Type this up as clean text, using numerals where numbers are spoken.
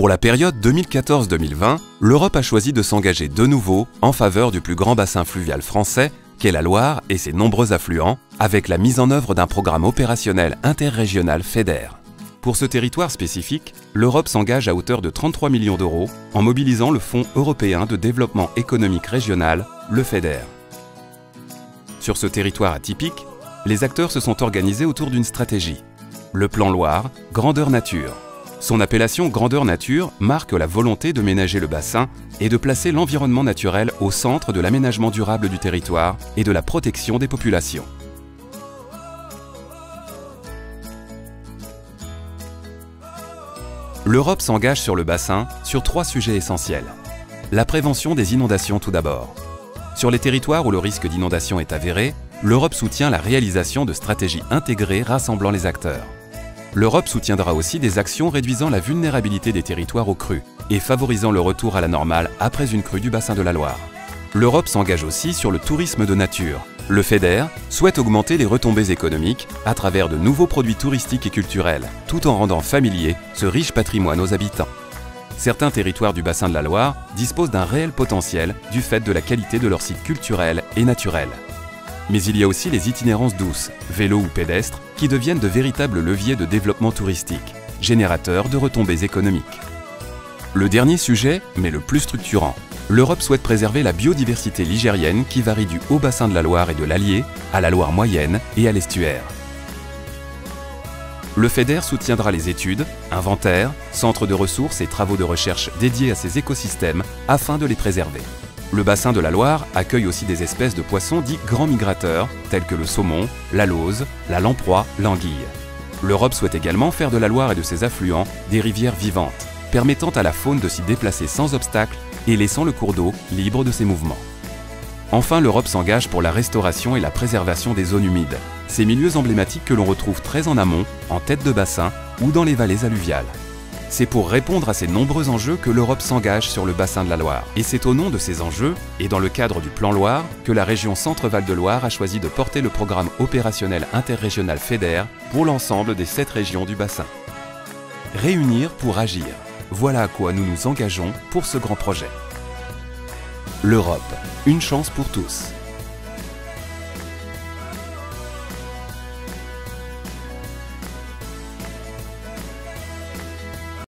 Pour la période 2014-2020, l'Europe a choisi de s'engager de nouveau en faveur du plus grand bassin fluvial français qu'est la Loire et ses nombreux affluents, avec la mise en œuvre d'un programme opérationnel interrégional FEDER. Pour ce territoire spécifique, l'Europe s'engage à hauteur de 33 millions d'euros en mobilisant le Fonds européen de développement économique régional, le FEDER. Sur ce territoire atypique, les acteurs se sont organisés autour d'une stratégie. Le plan Loire, grandeur nature. Son appellation grandeur nature marque la volonté de ménager le bassin et de placer l'environnement naturel au centre de l'aménagement durable du territoire et de la protection des populations. L'Europe s'engage sur le bassin sur 3 sujets essentiels. La prévention des inondations tout d'abord. Sur les territoires où le risque d'inondation est avéré, l'Europe soutient la réalisation de stratégies intégrées rassemblant les acteurs. L'Europe soutiendra aussi des actions réduisant la vulnérabilité des territoires aux crues et favorisant le retour à la normale après une crue du bassin de la Loire. L'Europe s'engage aussi sur le tourisme de nature. Le FEDER souhaite augmenter les retombées économiques à travers de nouveaux produits touristiques et culturels, tout en rendant familier ce riche patrimoine aux habitants. Certains territoires du bassin de la Loire disposent d'un réel potentiel du fait de la qualité de leurs sites culturels et naturels. Mais il y a aussi les itinérances douces, vélo ou pédestres, qui deviennent de véritables leviers de développement touristique, générateurs de retombées économiques. Le dernier sujet, mais le plus structurant, l'Europe souhaite préserver la biodiversité ligérienne qui varie du haut bassin de la Loire et de l'Allier à la Loire moyenne et à l'estuaire. Le FEDER soutiendra les études, inventaires, centres de ressources et travaux de recherche dédiés à ces écosystèmes afin de les préserver. Le bassin de la Loire accueille aussi des espèces de poissons dits grands migrateurs, tels que le saumon, la lauze, la lamproie, l'anguille. L'Europe souhaite également faire de la Loire et de ses affluents des rivières vivantes, permettant à la faune de s'y déplacer sans obstacle et laissant le cours d'eau libre de ses mouvements. Enfin, l'Europe s'engage pour la restauration et la préservation des zones humides, ces milieux emblématiques que l'on retrouve très en amont, en tête de bassin ou dans les vallées alluviales. C'est pour répondre à ces nombreux enjeux que l'Europe s'engage sur le bassin de la Loire. Et c'est au nom de ces enjeux, et dans le cadre du plan Loire, que la région Centre-Val de Loire a choisi de porter le programme opérationnel interrégional FEDER pour l'ensemble des 7 régions du bassin. Réunir pour agir. Voilà à quoi nous nous engageons pour ce grand projet. L'Europe, une chance pour tous.